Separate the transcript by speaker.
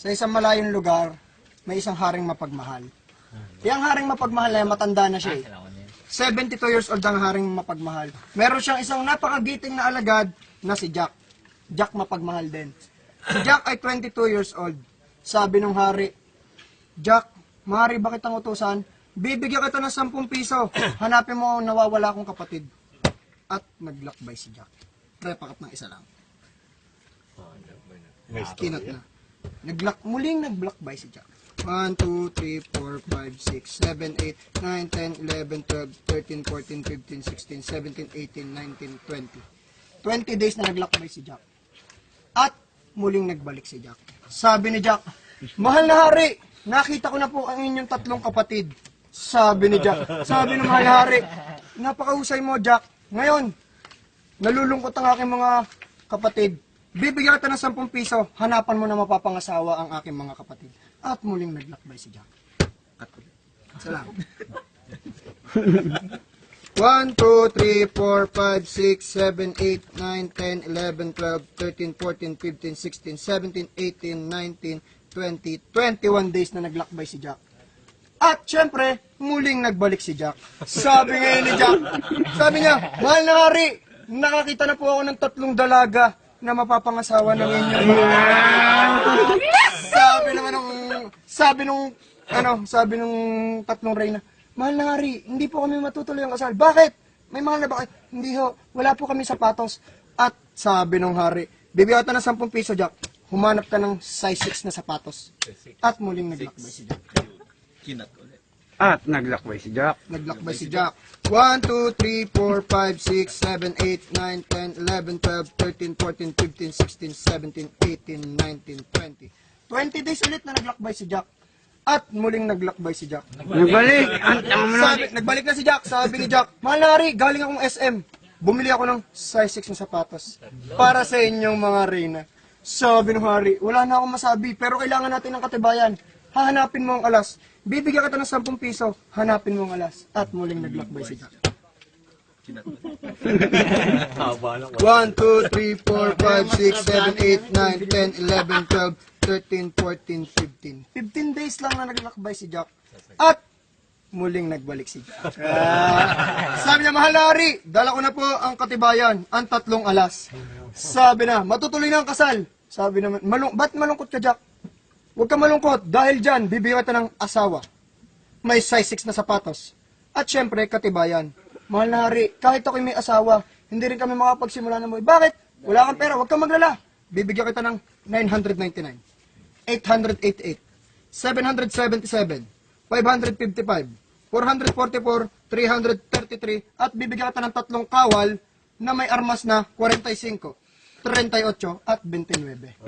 Speaker 1: Sa isang malayong lugar, may isang haring mapagmahal. Yung haring mapagmahal na yan, matanda na siya eh. 72 years old ang haring mapagmahal. Meron siyang isang napakagiting na alagad na si Jack. Jack mapagmahal din. Si Jack ay 22 years old. Sabi ng hari, Jack, maaari ba kitang utusan? Bibigyan kita ng 10 piso. Hanapin mo ang nawawala kong kapatid. At naglakbay si Jack. Prepakat ng isa lang. Kinot na. Muling naglakbay si Jack. 1, 2, 3, 4, 5, 6, 7, 8, 9, 10, 11, 12, 13, 14, 15, 16, 17, 18, 19, 20. 20 days na naglakbay si Jack. At muling nagbalik si Jack. Sabi ni Jack, mahal na hari, nakita ko na po ang inyong 3 kapatid. Sabi ni Jack, sabi ng mahal na hari, napakahusay mo Jack. Ngayon, nalulungkot ang aking mga kapatid. Bibigyan kita ng 10 piso, hanapan mo na mapapangasawa ang aking mga kapatid. At muling naglakbay si Jack. At salamat. 1, 2, 3, 4, 5, 6, 7, 8, 9, 10, 11, 12, 13, 14, 15, 16, 17, 18, 19, 20, 21 days na naglakbay si Jack. At syempre, muling nagbalik si Jack. Sabi ngayon ni Jack, sabi niya, mahal na hari, nakakita na po ako ng 3 dalaga na mapapangasawa ng inyong mga... Sabi nung 3 reyna, mahal na hari, hindi po kami matutuloy ang kasal. Bakit? May mahal na ba kayo? Hindi ho, wala po kami sapatos. At sabi nung hari, bibigyan ka ng 10 piso, Jack. Humanap ka ng size 6 na sapatos. At muling naglakbay si Jack.
Speaker 2: At naglakbay si Jack.
Speaker 1: Naglakbay si Jack. 1, 2, 3, 4, 5, 6, 7, 8, 9, 10, 11, 12, 13, 14, 15, 16, 17, 18, 19, 20. 20 days ulit na naglakbay si Jack. At muling naglakbay si Jack.
Speaker 2: Nagbalik.
Speaker 1: Nagbalik na si Jack. Sabi ni Jack, mahal na hari, galing akong SM. Bumili ako ng size 6 na sapatos. Para sa inyong mga reyna. Sabi ng hari, wala na akong masabi, pero kailangan natin ng katibayan. Hahanapin mo ang alas. Bibigyan kita ng 10 piso. Hanapin mo ang alas. At muling naglakbay si Jack. 1, 2, 3, 4, 5, 6, 7, 8, 9, 10, 11, 12, 13, 14, 15. 15 days lang na naglakbay si Jack. At muling nagbalik si Jack. Sabi niya, mahal na hari, dala ko na po ang katibayan, ang 3 alas. Sabi na, matutuloy na ang kasal. Sabi naman, ba't malungkot ka Jack? Huwag ka malungkot, dahil dyan, bibigyan kita ng asawa. May size 6 na sapatos. At syempre, katibayan. Mahal na hari, kahit ako'y may asawa, hindi rin kami makapagsimula ng buhay. Bakit? Wala kang pera, huwag kang maglala. Bibigyan kita ng 999, 888, 777, 555, 444, 333, at bibigyan kita ng 3 kawal na may armas na 45, 38 at 29.